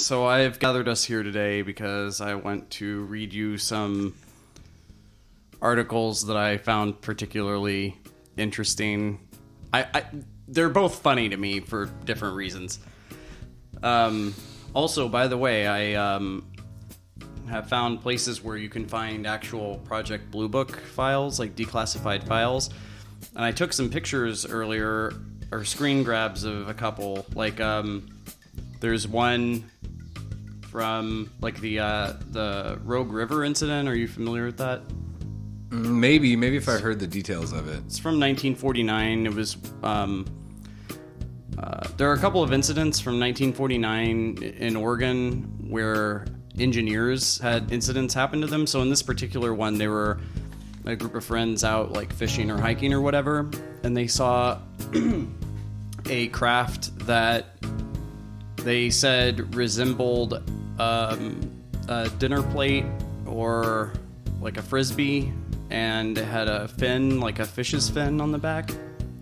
So I've gathered us here today because I want to read you some articles that I found particularly interesting. They're both funny to me for different reasons. Also, by the way, I have found places where you can find actual Project Blue Book files, like declassified files. And I took some pictures earlier, or screen grabs of a couple. Like, there's one from like the Rogue River incident. Are you familiar with that? Maybe if I heard the details of it. It's from 1949. It was there are a couple of incidents from 1949 in Oregon where engineers had incidents happen to them. So in this particular one, they were a group of friends out like fishing or hiking or whatever, and they saw a craft that they said resembled a dinner plate or like a frisbee, and it had a fin, like a fish's fin on the back.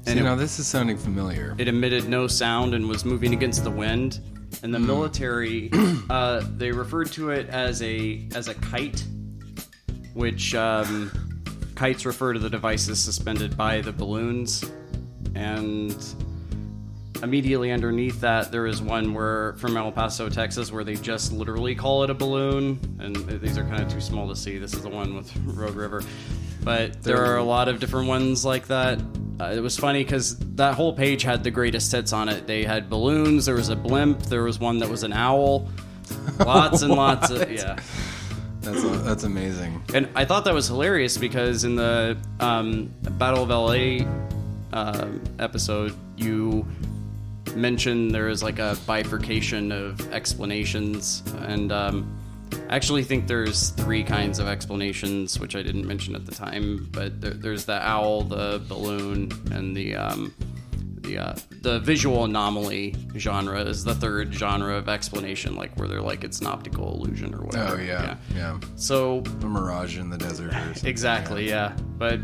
And this is sounding familiar. It emitted no sound and was moving against the wind. And the military, they referred to it as a kite, which kites refer to the devices suspended by the balloons. And immediately underneath that, there is one from El Paso, Texas, where they just literally call it a balloon. And these are kind of too small to see. This is the one with Rogue River. But there are a lot of different ones like that. It was funny because that whole page had the greatest hits on it. They had balloons, there was a blimp, there was one that was an owl. Lots and lots of, yeah. That's amazing. And I thought that was hilarious because in the Battle of LA episode, you mentioned there is like a bifurcation of explanations, and I actually think there's 3 kinds of explanations, which I didn't mention at the time, but there's the owl, the balloon, and the visual anomaly genre is the 3rd genre of explanation, like where they're like it's an optical illusion or whatever. Oh yeah. So a mirage in the desert. Or something. Exactly, yeah. But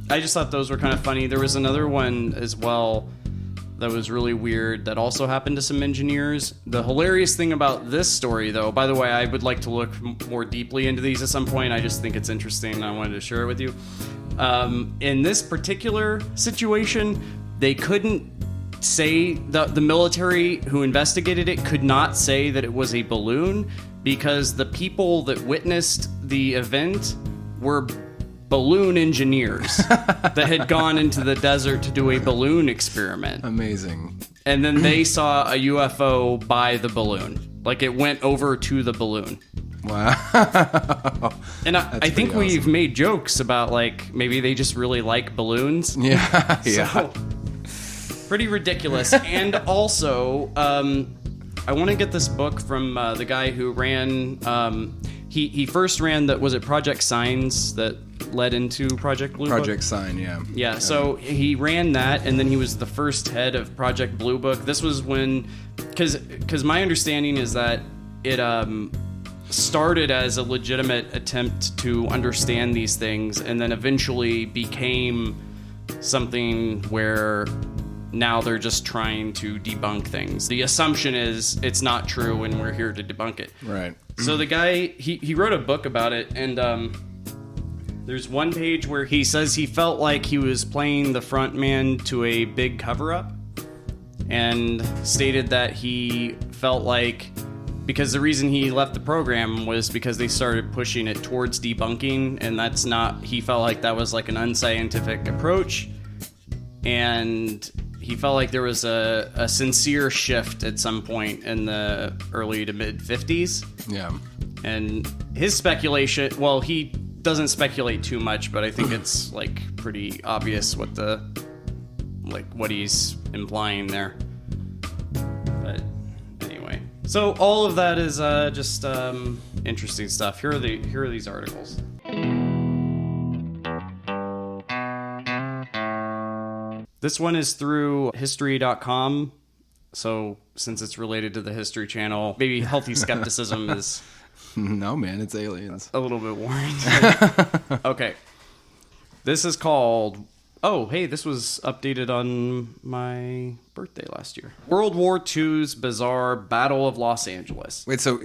I just thought those were kind of funny. There was another one as well that was really weird that also happened to some engineers. The hilarious thing about this story, though, by the way, I would like to look more deeply into these at some point. I just think it's interesting and I wanted to share it with you. In this particular situation, they couldn't say, the military who investigated it could not say that it was a balloon because the people that witnessed the event were balloon engineers that had gone into the desert to do a balloon experiment. Amazing. And then they saw a UFO by the balloon. Like it went over to the balloon. Wow. And I think awesome. We've made jokes about like maybe they just really like balloons. Yeah. So, pretty ridiculous. And also, I want to get this book from the guy who ran. He first ran was it Project Signs that led into Project Blue Book? Project Sign, yeah. Yeah, so he ran that, and then he was the first head of Project Blue Book. This was when, because my understanding is that it started as a legitimate attempt to understand these things, and then eventually became something where now they're just trying to debunk things. The assumption is it's not true, and we're here to debunk it. Right. So the guy, he wrote a book about it, and there's one page where he says he felt like he was playing the front man to a big cover-up, and stated that he felt like, because the reason he left the program was because they started pushing it towards debunking, and he felt like that was like an unscientific approach, and he felt like there was a sincere shift at some point in the early to mid 50s. Yeah. And his speculation, well, he doesn't speculate too much, but I think it's like pretty obvious what he's implying there. But anyway, so all of that is just interesting stuff. Here are these articles. This one is through history.com. So since it's related to the History Channel, maybe healthy skepticism is... No, man, it's aliens. A little bit warned. Okay. This is called Oh, hey, this was updated on my birthday last year. World War II's bizarre Battle of Los Angeles. Wait, so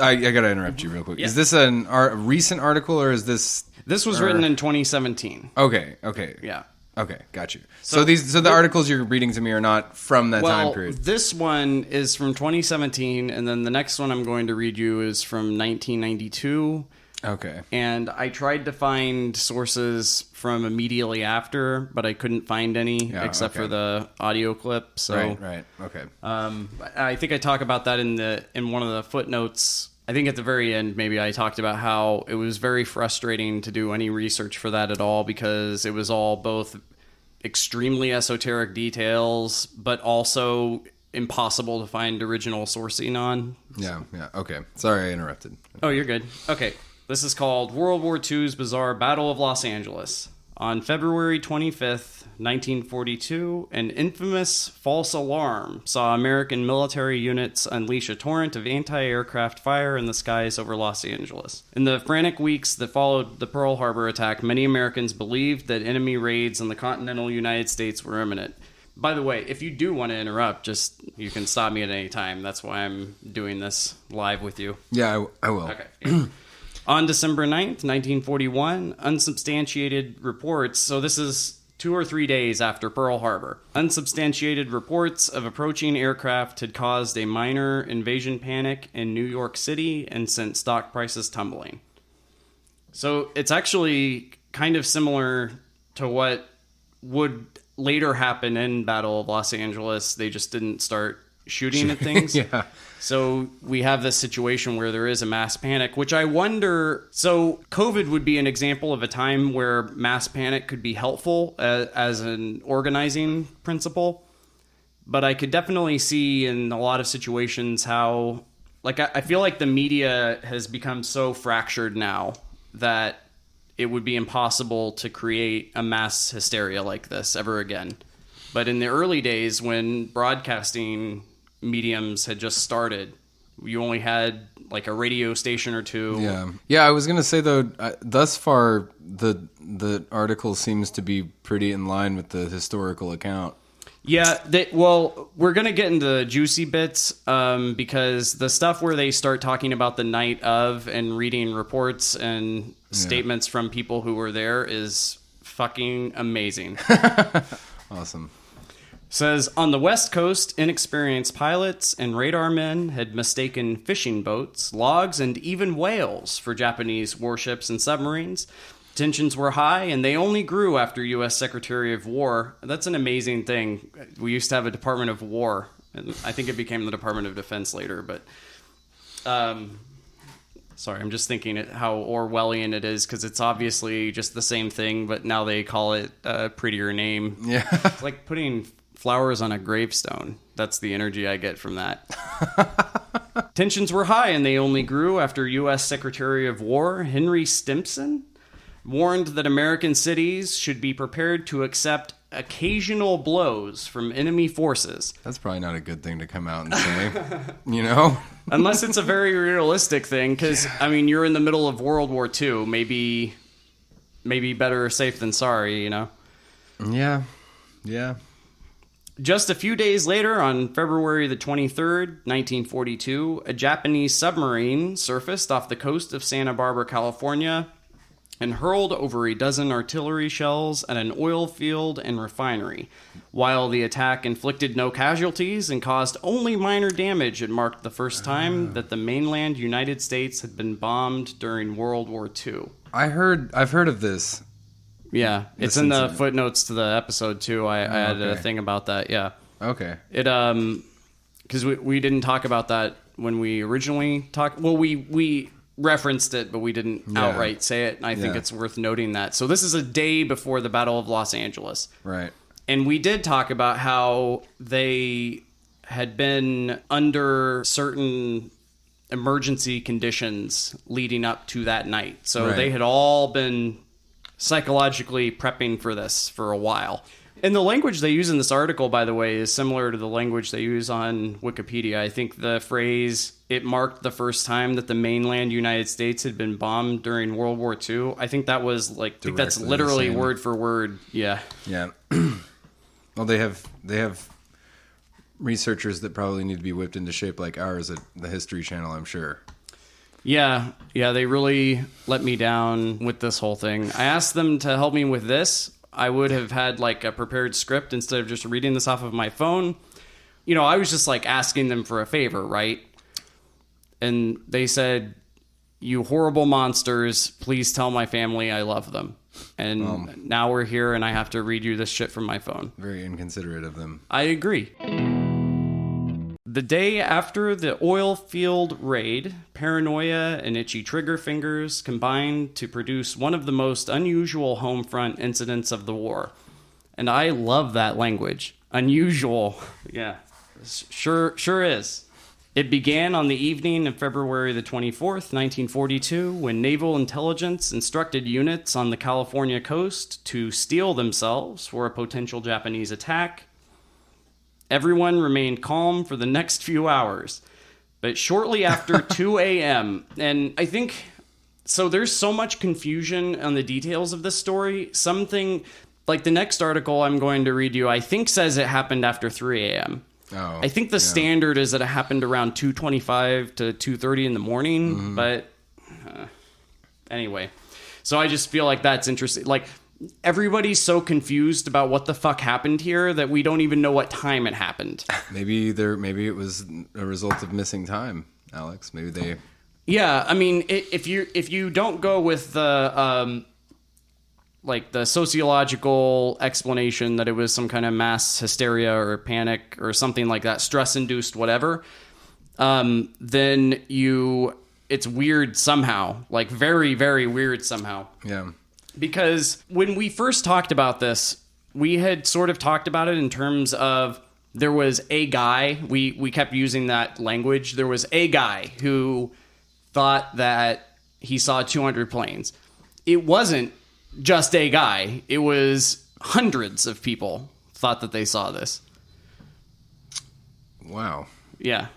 I gotta interrupt you real quick. Yeah. Is this a recent article or is this? This was written in 2017. Okay. Yeah. Okay, got you. So the articles you're reading to me are not from that time period. This one is from 2017, and then the next one I'm going to read you is from 1992. Okay. And I tried to find sources from immediately after, but I couldn't find any except for the audio clip. So Right. Okay. I think I talk about that in one of the footnotes. I think at the very end, maybe I talked about how it was very frustrating to do any research for that at all because it was all both extremely esoteric details, but also impossible to find original sourcing on. Yeah. Okay. Sorry I interrupted. Oh, you're good. Okay. This is called World War II's Bizarre Battle of Los Angeles. On February 25th, 1942, an infamous false alarm saw American military units unleash a torrent of anti-aircraft fire in the skies over Los Angeles. In the frantic weeks that followed the Pearl Harbor attack, many Americans believed that enemy raids on the continental United States were imminent. By the way, if you do want to interrupt, you can stop me at any time. That's why I'm doing this live with you. Yeah, I will. Okay. Yeah. On December 9th, 1941, unsubstantiated reports, so this is 2 or 3 days after Pearl Harbor, unsubstantiated reports of approaching aircraft had caused a minor invasion panic in New York City and sent stock prices tumbling. So it's actually kind of similar to what would later happen in Battle of Los Angeles. They just didn't start shooting at things. Yeah. So we have this situation where there is a mass panic, which I wonder... So COVID would be an example of a time where mass panic could be helpful as an organizing principle. But I could definitely see in a lot of situations how... Like, I feel like the media has become so fractured now that it would be impossible to create a mass hysteria like this ever again. But in the early days when broadcasting mediums had just started, you only had like a radio station or two. Yeah. I was gonna say though, thus far the article seems to be pretty in line with the historical account. Yeah, we're gonna get into the juicy bits because the stuff where they start talking about the night of and reading reports and statements from people who were there is fucking amazing. Awesome. Says, on the West Coast, inexperienced pilots and radar men had mistaken fishing boats, logs, and even whales for Japanese warships and submarines. Tensions were high, and they only grew after U.S. Secretary of War. That's an amazing thing. We used to have a Department of War, and I think it became the Department of Defense later, but... sorry, I'm just thinking how Orwellian it is, because it's obviously just the same thing, but now they call it a prettier name. Yeah. It's like putting flowers on a gravestone. That's the energy I get from that. Tensions were high, and they only grew after U.S. Secretary of War Henry Stimson warned that American cities should be prepared to accept occasional blows from enemy forces. That's probably not a good thing to come out and say, you know? Unless it's a very realistic thing, because, I mean, you're in the middle of World War II. Maybe better safe than sorry, you know? Yeah. Just a few days later, on February the 23rd, 1942, a Japanese submarine surfaced off the coast of Santa Barbara, California, and hurled over a dozen artillery shells at an oil field and refinery. While the attack inflicted no casualties and caused only minor damage, it marked the first time that the mainland United States had been bombed during World War II. I've heard of this. Yeah, it's in the footnotes to the episode too. I added a thing about that. Yeah. Okay. It because we didn't talk about that when we originally talked. Well, we referenced it, but we didn't outright say it. And I think it's worth noting that. So this is a day before the Battle of Los Angeles. Right. And we did talk about how they had been under certain emergency conditions leading up to that night. So they had all been psychologically prepping for this for a while. And the language they use in this article, by the way, is similar to the language they use on Wikipedia. I think the phrase it marked the first time that the mainland United States had been bombed during World War II. I think that was like, I think that's Directly literally the same. word for word. Yeah. Yeah. Well, they have researchers that probably need to be whipped into shape like ours at the History Channel, I'm sure. Yeah, they really let me down with this whole thing. I asked them to help me with this. I would have had like a prepared script instead of just reading this off of my phone. You know, I was just like asking them for a favor, right? And they said, "You horrible monsters, please tell my family I love them." And now we're here and I have to read you this shit from my phone. Very inconsiderate of them. I agree. The day after the oil field raid, paranoia and itchy trigger fingers combined to produce one of the most unusual home front incidents of the war. And I love that language. Unusual. Yeah, sure is. It began on the evening of February the 24th, 1942, when naval intelligence instructed units on the California coast to steel themselves for a potential Japanese attack. Everyone remained calm for the next few hours. But shortly after 2 a.m., and I think, so there's so much confusion on the details of this story. Something, like the next article I'm going to read you, I think says it happened after 3 a.m. Oh, I think the standard is that it happened around 2:25 to 2:30 in the morning, but anyway. So I just feel like that's interesting. Like, everybody's so confused about what the fuck happened here that we don't even know what time it happened. Maybe it was a result of missing time, Alex. Maybe they... Yeah, I mean, if you don't go with the like the sociological explanation that it was some kind of mass hysteria or panic or something like that, stress-induced whatever, then it's weird somehow, like very, very weird somehow. Yeah. Because when we first talked about this, we had sort of talked about it in terms of there was a guy, we kept using that language, there was a guy who thought that he saw 200 planes. It wasn't just a guy. It was hundreds of people thought that they saw this. Wow. Yeah.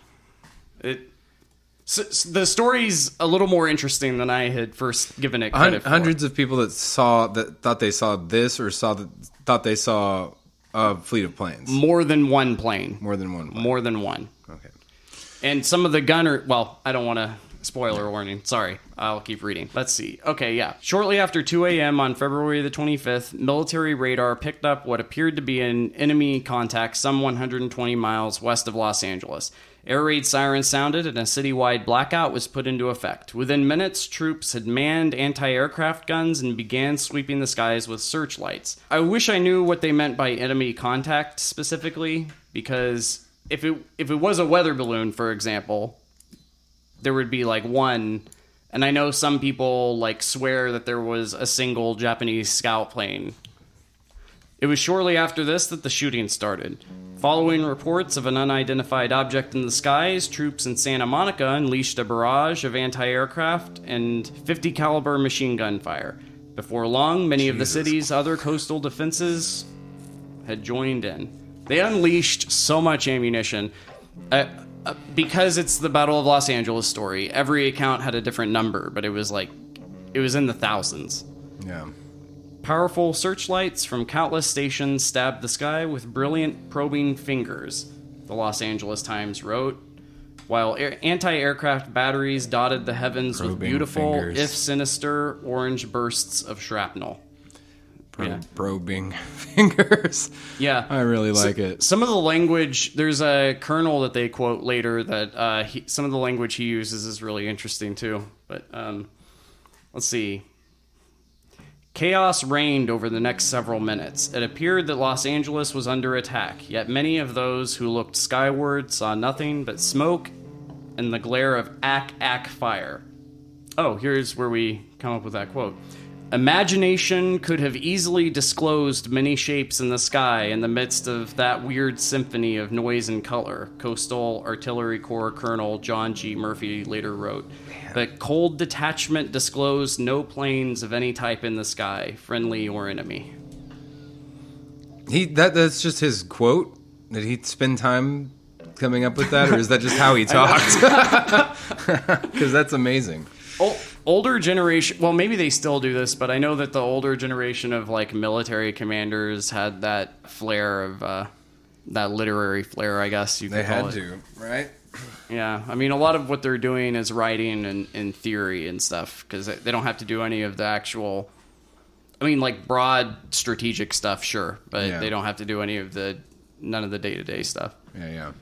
So the story's a little more interesting than I had first given it credit for. Hundreds of people that thought they saw this or thought they saw a fleet of planes. More than one plane. More than one plane. More than one. Okay. And some of the gunner... Well, I don't want to... Spoiler warning. Sorry. I'll keep reading. Let's see. Okay, yeah. Shortly after 2 a.m. on February the 25th, military radar picked up what appeared to be an enemy contact some 120 miles west of Los Angeles. Air raid sirens sounded and a citywide blackout was put into effect. Within minutes, troops had manned anti-aircraft guns and began sweeping the skies with searchlights. I wish I knew what they meant by enemy contact specifically, because if it was a weather balloon, for example, there would be like one, and I know some people like swear that there was a single Japanese scout plane. It was shortly after this that the shooting started. Following reports of an unidentified object in the skies, troops in Santa Monica unleashed a barrage of anti-aircraft and 50 caliber machine gun fire. Before long, many of the city's other coastal defenses had joined in. They unleashed so much ammunition. Because it's the Battle of Los Angeles story, every account had a different number, but it was in the thousands. Yeah. Powerful searchlights from countless stations stabbed the sky with brilliant probing fingers, the Los Angeles Times wrote, while anti-aircraft batteries dotted the heavens with beautiful, fingers. if sinister, orange bursts of shrapnel. Probing fingers. Yeah. I really like it. Some of the language, there's a colonel that they quote later that some of the language he uses is really interesting too. But let's see. Chaos reigned over the next several minutes. It appeared that Los Angeles was under attack, yet many of those who looked skyward saw nothing but smoke and the glare of ack fire. Oh, here's where we come up with that quote. Imagination could have easily disclosed many shapes in the sky in the midst of that weird symphony of noise and color, Coastal Artillery Corps Colonel John G. Murphy later wrote. But cold detachment disclosed no planes of any type in the sky, friendly or enemy. That's just his quote. Did he spend time coming up with that, or is that just how he talked? Because that's amazing. Older generation, well, maybe they still do this, but I know that the older generation of like military commanders had that flair of that literary flair, I guess you could call it. They had to, right? Yeah, I mean, a lot of what they're doing is writing and theory and stuff, because they don't have to do any of the actual, I mean, like broad strategic stuff, sure, but they don't have to do none of the day-to-day stuff. Yeah.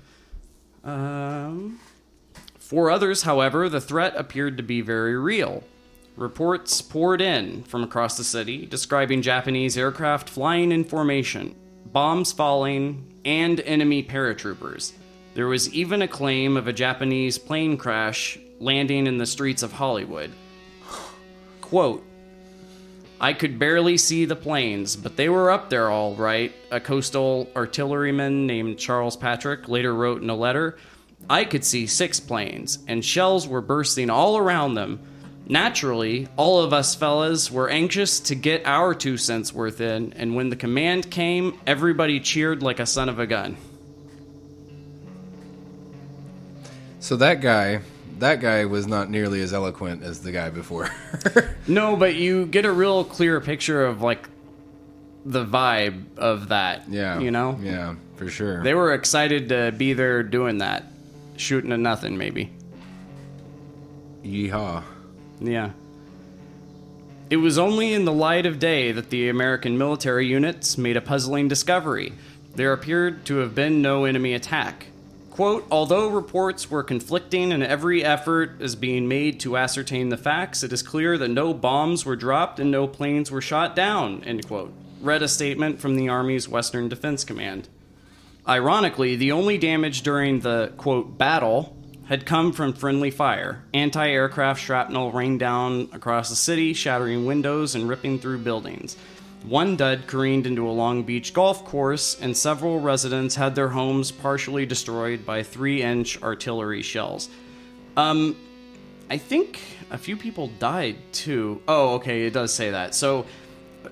For others, however, the threat appeared to be very real. Reports poured in from across the city describing Japanese aircraft flying in formation, bombs falling, and enemy paratroopers. There was even a claim of a Japanese plane crash landing in the streets of Hollywood. Quote, "I could barely see the planes, but they were up there all right," a coastal artilleryman named Charles Patrick later wrote in a letter. "I could see 6 planes, and shells were bursting all around them. Naturally, all of us fellas were anxious to get our 2 cents worth in, and when the command came, everybody cheered like a son of a gun." So that guy was not nearly as eloquent as the guy before. No, but you get a real clear picture of like the vibe of that. Yeah. You know? Yeah, for sure. They were excited to be there doing that. Shooting at nothing, maybe. Yeehaw. Yeah. It was only in the light of day that the American military units made a puzzling discovery. There appeared to have been no enemy attack. Quote, "Although reports were conflicting and every effort is being made to ascertain the facts, it is clear that no bombs were dropped and no planes were shot down," end quote, read a statement from the Army's Western Defense Command. Ironically, the only damage during the, quote, "battle" had come from friendly fire. Anti-aircraft shrapnel rained down across the city, shattering windows and ripping through buildings. One dud careened into a Long Beach golf course, and several residents had their homes partially destroyed by 3-inch artillery shells. I think a few people died, too. Oh, okay, it does say that. So,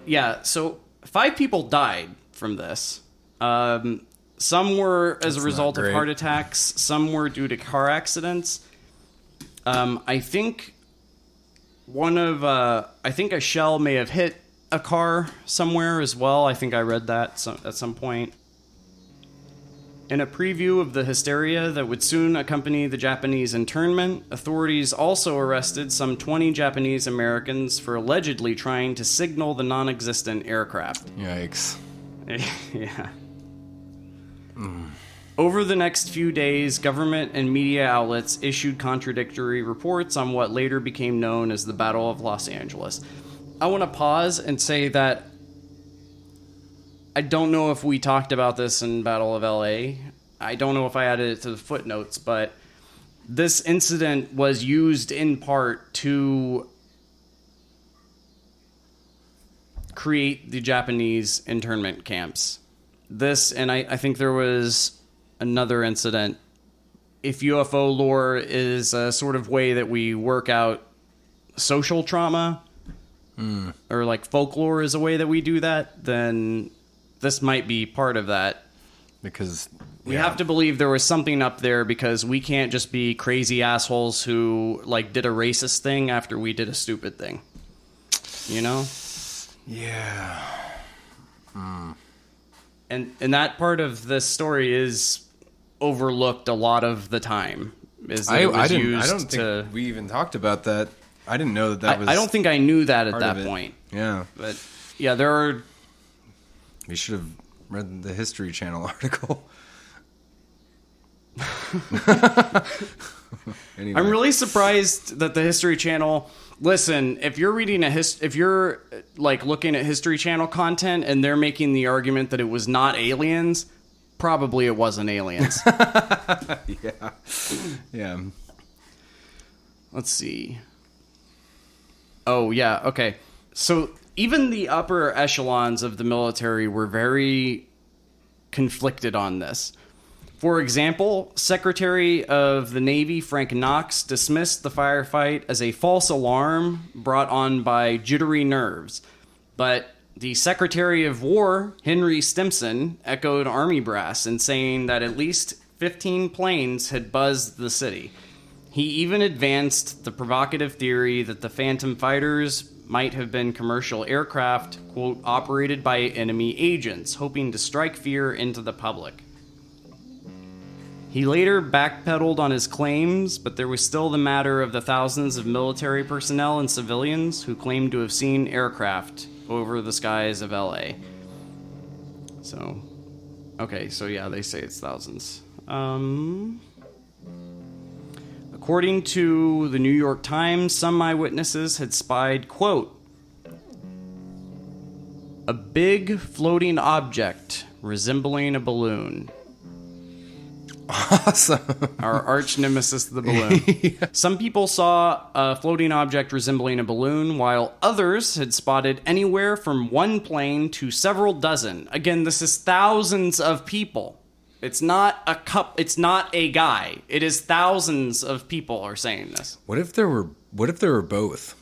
yeah, so 5 people died from this. Some were as a result of heart attacks. Some were due to car accidents. I think I think a shell may have hit a car somewhere as well. I think I read that at some point. In a preview of the hysteria that would soon accompany the Japanese internment, authorities also arrested some 20 Japanese Americans for allegedly trying to signal the non-existent aircraft. Yikes. Yeah. Over the next few days, government and media outlets issued contradictory reports on what later became known as the Battle of Los Angeles. I want to pause and say that I don't know if we talked about this in Battle of LA. I don't know if I added it to the footnotes, but this incident was used in part to create the Japanese internment camps. This, and I think there was another incident. If UFO lore is a sort of way that we work out social trauma, or like folklore is a way that we do that, then this might be part of that. Because we have to believe there was something up there, because we can't just be crazy assholes who like did a racist thing after we did a stupid thing. You know? Yeah. And that part of this story is overlooked a lot of the time. I don't think we even talked about that. I didn't know that was. I don't think I knew that at that point. Yeah, but yeah, there are. We should have read the History Channel article. Anyway. I'm really surprised that the History Channel. Listen, if you're reading if you're like looking at History Channel content and they're making the argument that it was not aliens, probably it wasn't aliens. Yeah. Let's see. Oh, yeah, okay. So even the upper echelons of the military were very conflicted on this. For example, Secretary of the Navy Frank Knox dismissed the firefight as a false alarm brought on by jittery nerves. But the Secretary of War, Henry Stimson, echoed Army brass in saying that at least 15 planes had buzzed the city. He even advanced the provocative theory that the Phantom fighters might have been commercial aircraft, quote, operated by enemy agents, hoping to strike fear into the public. He later backpedaled on his claims, but there was still the matter of the thousands of military personnel and civilians who claimed to have seen aircraft over the skies of LA. So, okay, so yeah, they say it's thousands. According to the New York Times, some eyewitnesses had spied, quote, a big floating object resembling a balloon. Awesome. Our arch nemesis, the balloon. Yeah. Some people saw a floating object resembling a balloon, while others had spotted anywhere from one plane to several dozen. Again, this is thousands of people. It's not a guy. It is thousands of people are saying this. What if there were both?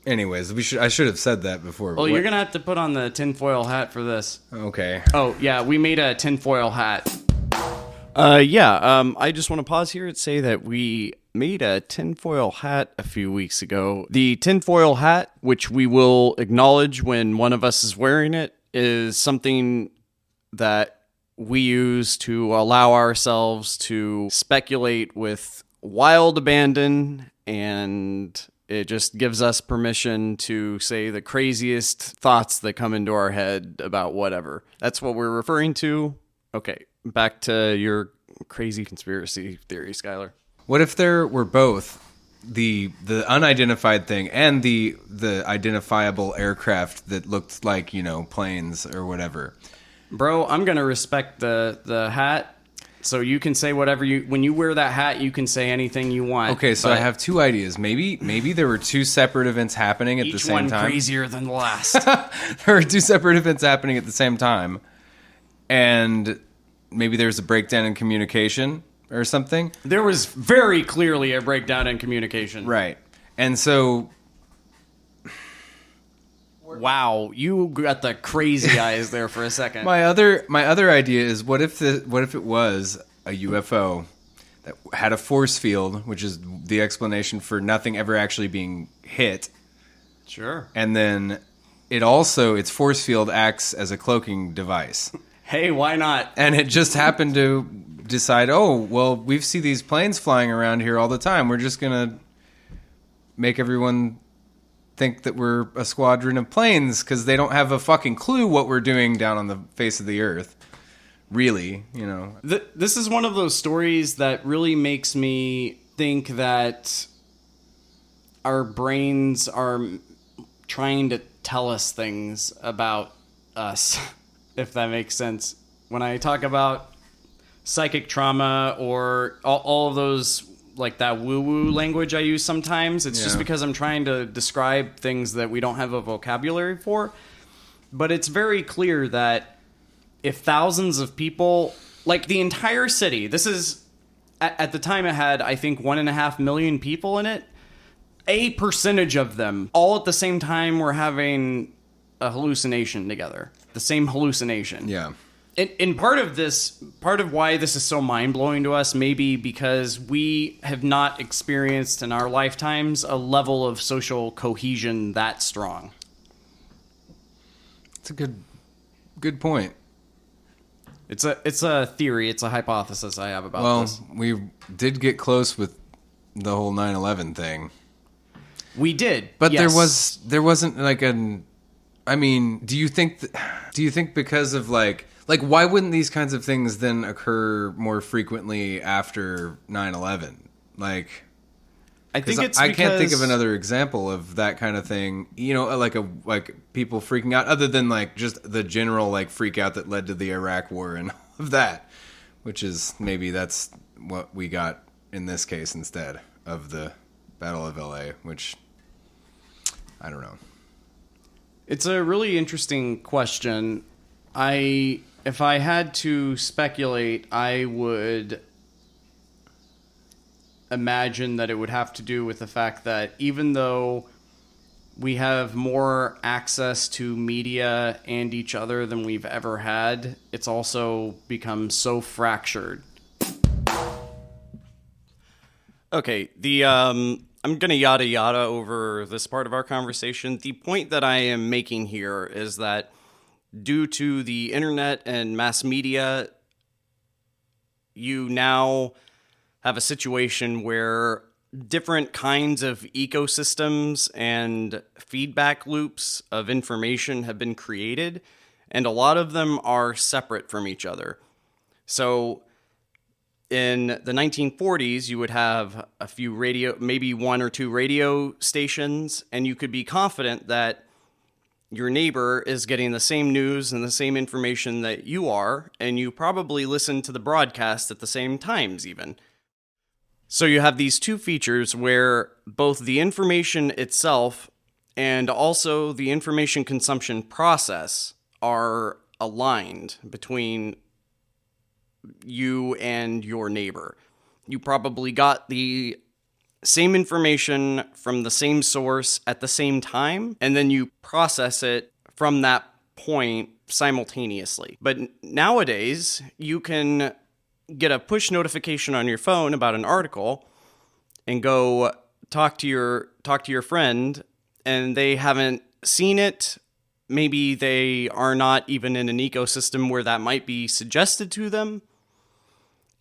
Anyways, I should have said that before. Well, you're gonna have to put on the tinfoil hat for this. Okay. Oh yeah, we made a tinfoil hat. I just want to pause here and say that we made a tinfoil hat a few weeks ago. The tinfoil hat, which we will acknowledge when one of us is wearing it, is something that we use to allow ourselves to speculate with wild abandon, and it just gives us permission to say the craziest thoughts that come into our head about whatever. That's what we're referring to. Okay, back to your crazy conspiracy theory, Skylar. What if there were both the unidentified thing and the identifiable aircraft that looked like, planes or whatever? Bro, I'm going to respect the hat, so you can say whatever when you wear that hat, you can say anything you want. Okay, so I have two ideas. Maybe there were two separate events happening at the same time. Each one crazier than the last. There were two separate events happening at the same time, and maybe there's a breakdown in communication or something. There was very clearly a breakdown in communication. Right. And so... Wow, you got the crazy eyes there for a second. My other idea is what if it was a UFO that had a force field, which is the explanation for nothing ever actually being hit. Sure. And then its force field acts as a cloaking device. Hey, why not? And it just happened to decide, we see these planes flying around here all the time. We're just going to make everyone think that we're a squadron of planes because they don't have a fucking clue what we're doing down on the face of the earth. Really, This is one of those stories that really makes me think that our brains are trying to tell us things about us. If that makes sense. When I talk about psychic trauma or all of those, like that woo-woo language I use sometimes, it's just because I'm trying to describe things that we don't have a vocabulary for. But it's very clear that if thousands of people, like the entire city, this is, at the time it had, I think, 1.5 million people in it, a percentage of them, all at the same time, were having a hallucination together. The same hallucination. Yeah. And part of why this is so mind-blowing to us, maybe because we have not experienced in our lifetimes a level of social cohesion that strong. It's a good point. It's a theory, it's a hypothesis I have about this. Well, we did get close with the whole 9/11 thing. We did. But yes. there wasn't like do you think because of like why wouldn't these kinds of things then occur more frequently after 9/11? Like, I think it's I can't think of another example of that kind of thing. Like people freaking out, other than like just the general like freak out that led to the Iraq War and all of that, which is maybe that's what we got in this case instead of the Battle of LA, which I don't know. It's a really interesting question. If I had to speculate, I would imagine that it would have to do with the fact that even though we have more access to media and each other than we've ever had, it's also become so fractured. Okay, I'm gonna yada yada over this part of our conversation. The point that I am making here is that due to the internet and mass media, you now have a situation where different kinds of ecosystems and feedback loops of information have been created, and a lot of them are separate from each other. So in the 1940s, you would have a few maybe one or two radio stations, and you could be confident that your neighbor is getting the same news and the same information that you are, and you probably listen to the broadcast at the same times even. So you have these two features where both the information itself and also the information consumption process are aligned between you and your neighbor. You probably got the same information from the same source at the same time, and then you process it from that point simultaneously. But nowadays, you can get a push notification on your phone about an article and go talk to your friend, and they haven't seen it. Maybe they are not even in an ecosystem where that might be suggested to them.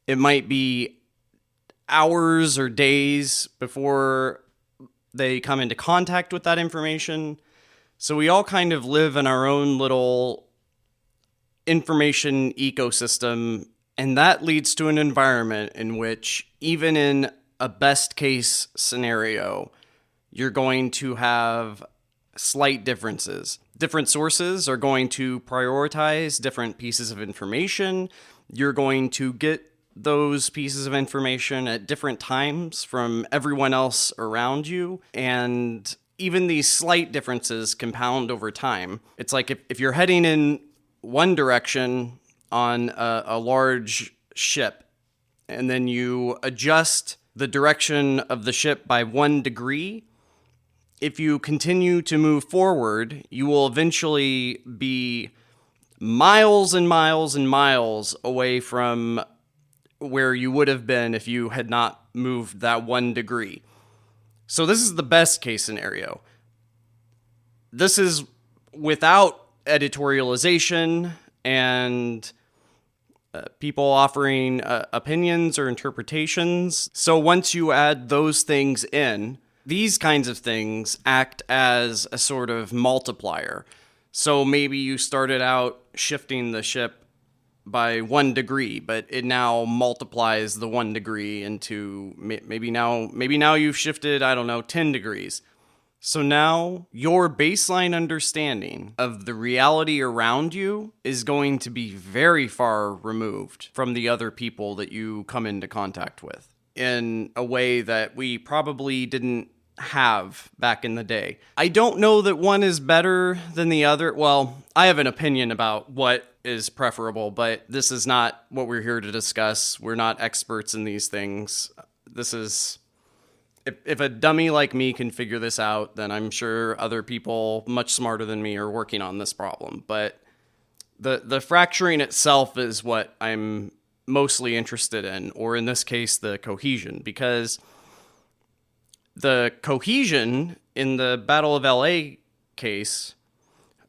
It might be hours or days before they come into contact with that information. So we all kind of live in our own little information ecosystem, and that leads to an environment in which, even in a best case scenario, you're going to have slight differences. Different sources are going to prioritize different pieces of information. You're going to get those pieces of information at different times from everyone else around you. And even these slight differences compound over time. It's like if you're heading in one direction on a large ship, and then you adjust the direction of the ship by 1 degree, if you continue to move forward, you will eventually be miles and miles and miles away from where you would have been if you had not moved that 1 degree. So this is the best case scenario. This is without editorialization and people offering opinions or interpretations. So once you add those things in, these kinds of things act as a sort of multiplier. So maybe you started out shifting the ship by 1 degree, but it now multiplies the 1 degree into maybe now you've shifted, 10 degrees. So now your baseline understanding of the reality around you is going to be very far removed from the other people that you come into contact with in a way that we probably didn't have back in the day. I don't know that one is better than the other. Well, I have an opinion about what is preferable, but this is not what we're here to discuss. We're not experts in these things. This is... If a dummy like me can figure this out, then I'm sure other people much smarter than me are working on this problem. But the fracturing itself is what I'm mostly interested in, or in this case, the cohesion, because the cohesion in the Battle of LA case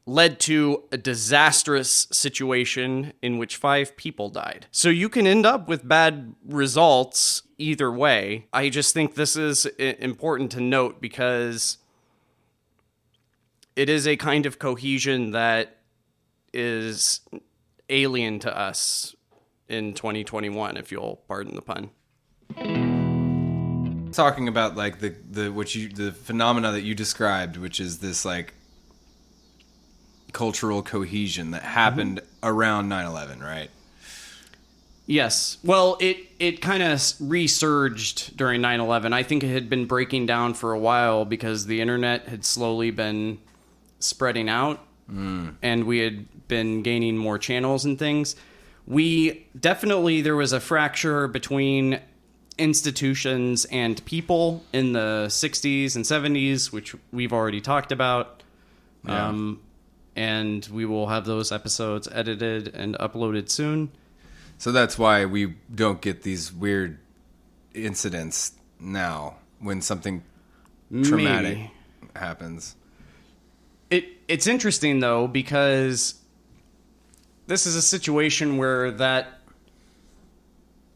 led to a disastrous situation in which 5 people died. So you can end up with bad results either way. I just think this is important to note because it is a kind of cohesion that is alien to us in 2021, if you'll pardon the pun. Talking about like the phenomena that you described, which is this like cultural cohesion that happened around 9/11, right? Yes. Well, it kind of resurged during 9/11. I think it had been breaking down for a while because the internet had slowly been spreading out and we had been gaining more channels and things. There was a fracture between institutions and people in the 60s and 70s, which we've already talked about. Yeah. And we will have those episodes edited and uploaded soon. So that's why we don't get these weird incidents now when something traumatic happens. It's interesting, though, because this is a situation where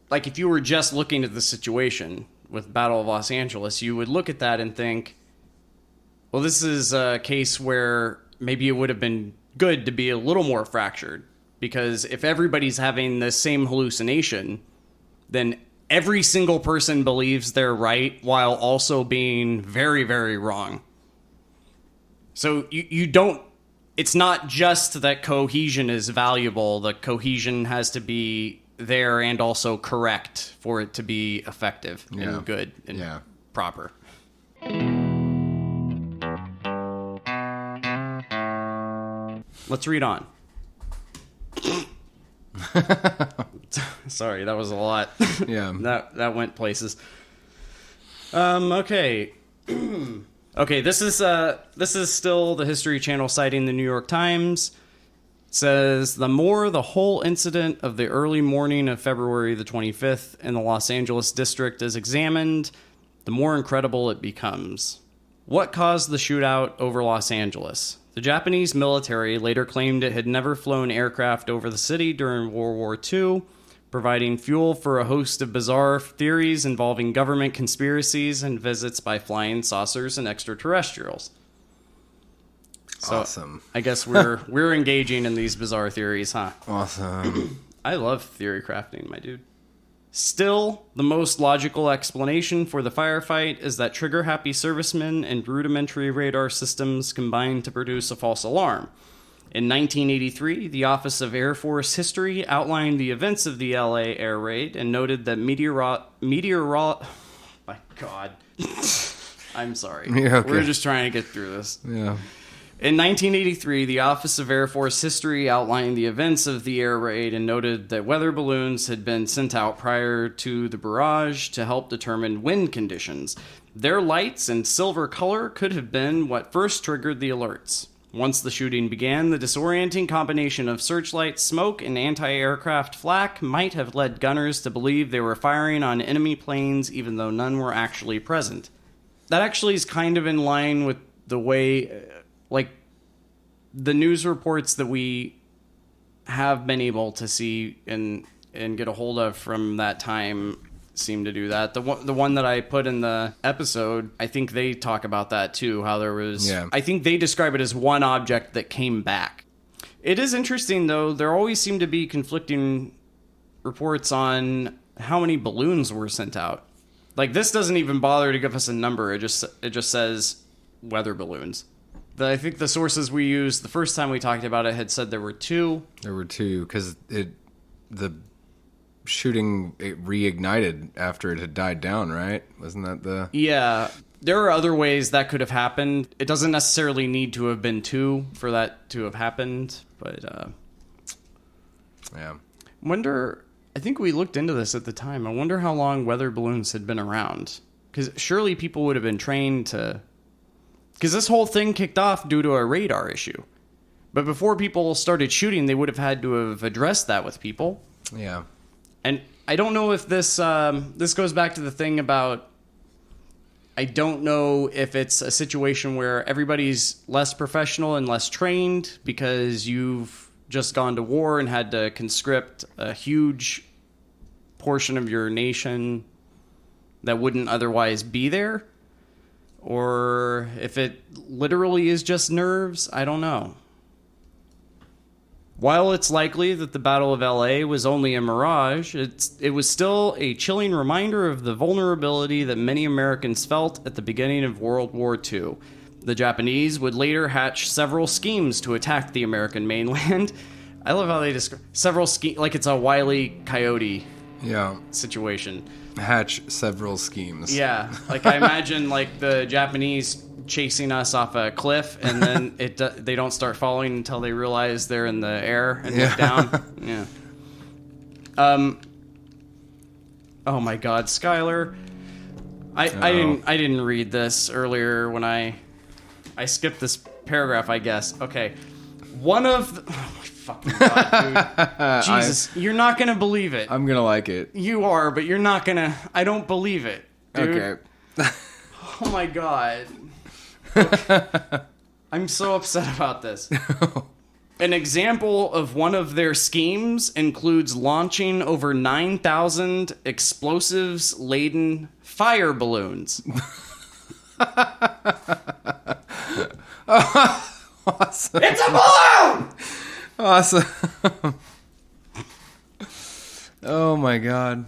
like, if you were just looking at the situation with Battle of Los Angeles, you would look at that and think, well, this is a case where maybe it would have been good to be a little more fractured, because if everybody's having the same hallucination, then every single person believes they're right while also being very, very wrong. So you don't... It's not just that cohesion is valuable. The cohesion has to be there and also correct for it to be effective and good and proper. Let's read on. Sorry, that was a lot. Yeah. that went places. Okay. Okay, this is still the History Channel citing the New York Times. It says, the more the whole incident of the early morning of February the 25th in the Los Angeles district is examined, the more incredible it becomes. What caused the shootout over Los Angeles? The Japanese military later claimed it had never flown aircraft over the city during World War II, providing fuel for a host of bizarre theories involving government conspiracies and visits by flying saucers and extraterrestrials. So, awesome. I guess we're engaging in these bizarre theories, huh? Awesome. I love theory crafting, my dude. Still, the most logical explanation for the firefight is that trigger-happy servicemen and rudimentary radar systems combined to produce a false alarm. In 1983, the Office of Air Force History outlined the events of the LA air raid and noted that my God. I'm sorry. Yeah, okay. We're just trying to get through this. Yeah. In 1983, the Office of Air Force History outlined the events of the air raid and noted that weather balloons had been sent out prior to the barrage to help determine wind conditions. Their lights and silver color could have been what first triggered the alerts. Once the shooting began, the disorienting combination of searchlight smoke and anti-aircraft flak might have led gunners to believe they were firing on enemy planes even though none were actually present. That actually is kind of in line with the way, like, the news reports that we have been able to see and get a hold of from that time seem to do that. The one that I put in the episode, I think they talk about that too, how there was... Yeah. I think they describe it as one object that came back. It is interesting, though. There always seem to be conflicting reports on how many balloons were sent out. Like, this doesn't even bother to give us a number. It just says weather balloons. I think the sources we used the first time we talked about it had said there were 2. There were 2, because the shooting, it reignited after it had died down, right? Wasn't that the... Yeah. There are other ways that could have happened. It doesn't necessarily need to have been 2 for that to have happened, but... Yeah. I think we looked into this at the time. I wonder how long weather balloons had been around. Because surely people would have been trained to... Because this whole thing kicked off due to a radar issue. But before people started shooting, they would have had to have addressed that with people. Yeah. And I don't know if this goes back to the thing about... I don't know if it's a situation where everybody's less professional and less trained because you've just gone to war and had to conscript a huge portion of your nation that wouldn't otherwise be there. Or if it literally is just nerves, I don't know. While it's likely that the Battle of LA was only a mirage, it was still a chilling reminder of the vulnerability that many Americans felt at the beginning of World War II. The Japanese would later hatch several schemes to attack the American mainland. I love how they describe several schemes, like it's a Wile E. Coyote situation. Hatch several schemes. Yeah, like I imagine like the Japanese chasing us off a cliff, and then they don't start falling until they realize they're in the air and look down. Yeah. Oh my God, Skylar. I didn't read this earlier when I skipped this paragraph, I guess. Okay. One of the... Oh my fucking God, dude. Jesus, you're not going to believe it. I'm going to like it. You are, but you're not going to... I don't believe it. dude. Okay. Oh my god. Okay. I'm so upset about this. An example of one of their schemes includes launching over 9,000 explosives-laden fire balloons. Awesome. It's a balloon! Awesome. Oh my god.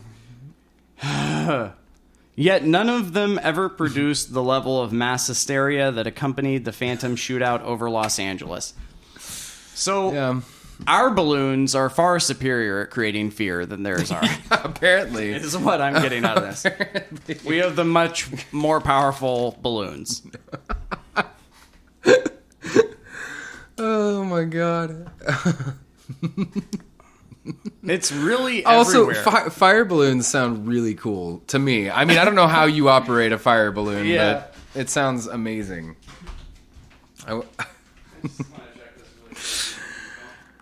Yet none of them ever produced the level of mass hysteria that accompanied the Phantom shootout over Los Angeles. So, Yeah. our balloons are far superior at creating fear than theirs are. Apparently. Is what I'm getting out of this. We have the much more powerful balloons. Oh my god. It's really Also, everywhere. fire balloons sound really cool to me. I mean, I don't know how you operate a fire balloon, Yeah. but it sounds amazing.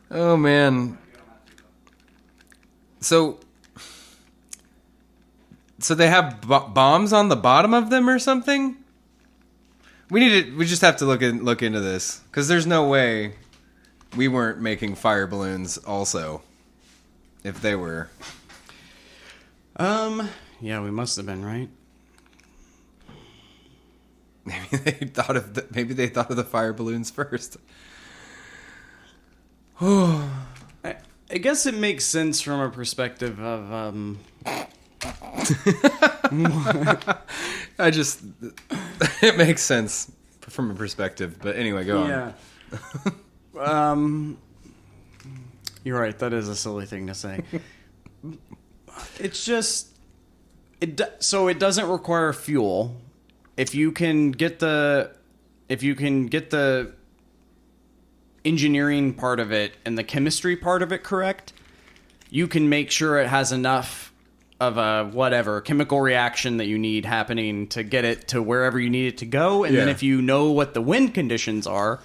Oh man. So they have bombs on the bottom of them or something? We just have to look into this, because there's no way we weren't making fire balloons also. If they were. Yeah, we must have been, right? Maybe they thought of the fire balloons first. I guess it makes sense from a perspective of, It makes sense from a perspective, but anyway, go on. Yeah. You're right, that is a silly thing to say. It's just... So it doesn't require fuel. If you can get the engineering part of it and the chemistry part of it correct, you can make sure it has enough of a whatever chemical reaction that you need happening to get it to wherever you need it to go. And then if you know what the wind conditions are,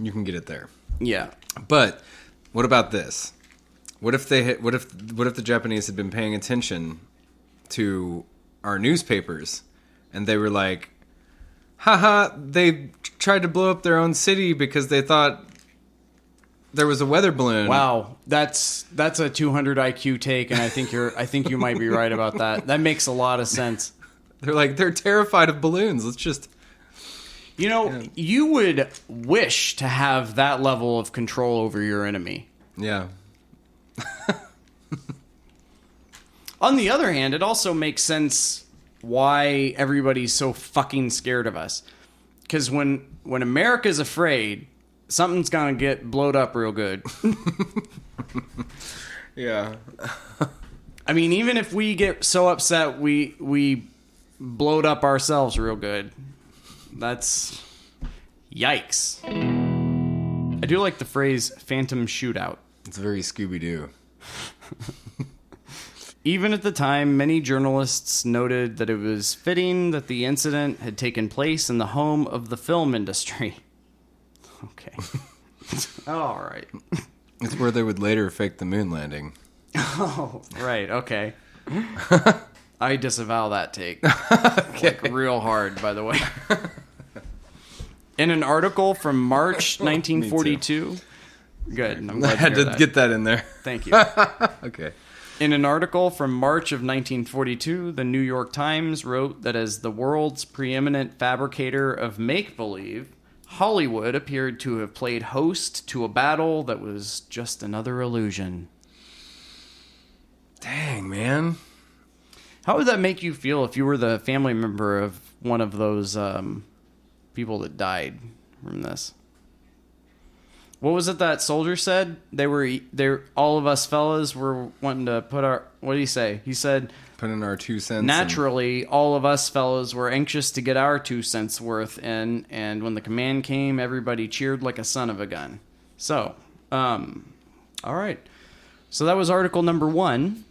You can get it there. yeah. But what about this? What if the Japanese had been paying attention to our newspapers and they were like, haha, they tried to blow up their own city because they thought there was a weather balloon. Wow, that's a 200 IQ take, and I think you might be right about that. That makes a lot of sense. They're terrified of balloons. Let's just... You would wish to have that level of control over your enemy. Yeah. On the other hand, it also makes sense why everybody's so fucking scared of us. Because when America's afraid, something's gonna get blowed up real good. Yeah. I mean, even if we get so upset, we blowed up ourselves real good. That's... Yikes. I do like the phrase phantom shootout. It's very Scooby-Doo. Even at the time, many journalists noted that it was fitting that the incident had taken place in the home of the film industry. Okay. All right. It's where they would later fake the moon landing. Oh, right. Okay. I disavow that take. Okay. Like, real hard, by the way. In an article from March 1942... Good. I'm glad I had to hear to that. get that in there. Thank you. Okay. In an article from March of 1942, the New York Times wrote that as the world's preeminent fabricator of make-believe, Hollywood appeared to have played host to a battle that was just another illusion. Dang, man. How would that make you feel if you were the family member of one of those people that died from this? What was it that soldier said? All of us fellas were wanting to put our... What did he say? He said... Put in our 2 cents. Naturally, all of us fellas were anxious to get our 2 cents worth in, and when the command came, everybody cheered like a son of a gun. So, all right. So that was article number 1.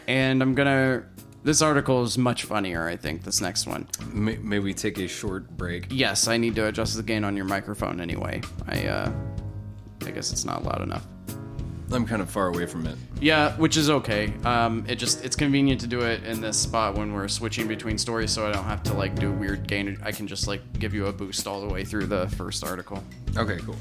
And this article is much funnier, I think, this next one. May we take a short break? Yes, I need to adjust the gain on your microphone anyway. I guess it's not loud enough. I'm kind of far away from it. Yeah, which is okay. It's convenient to do it in this spot when we're switching between stories, so I don't have to like do weird gain. I can just like give you a boost all the way through the first article. Okay, cool.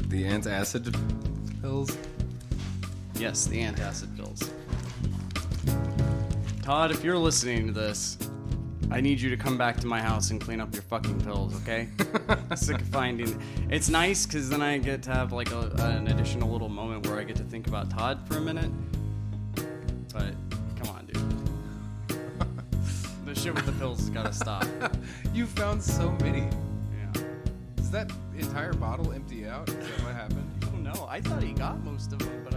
The antacid pills? Yes, the antacid pills. Todd, if you're listening to this, I need you to come back to my house and clean up your fucking pills, okay? I'm sick of finding. It's nice because then I get to have like an additional little moment where I get to think about Todd for a minute. But come on, dude. The shit with the pills has got to stop. You found so many. Yeah. Is that entire bottle empty out? Is that what happened? I don't know. I thought he got most of them,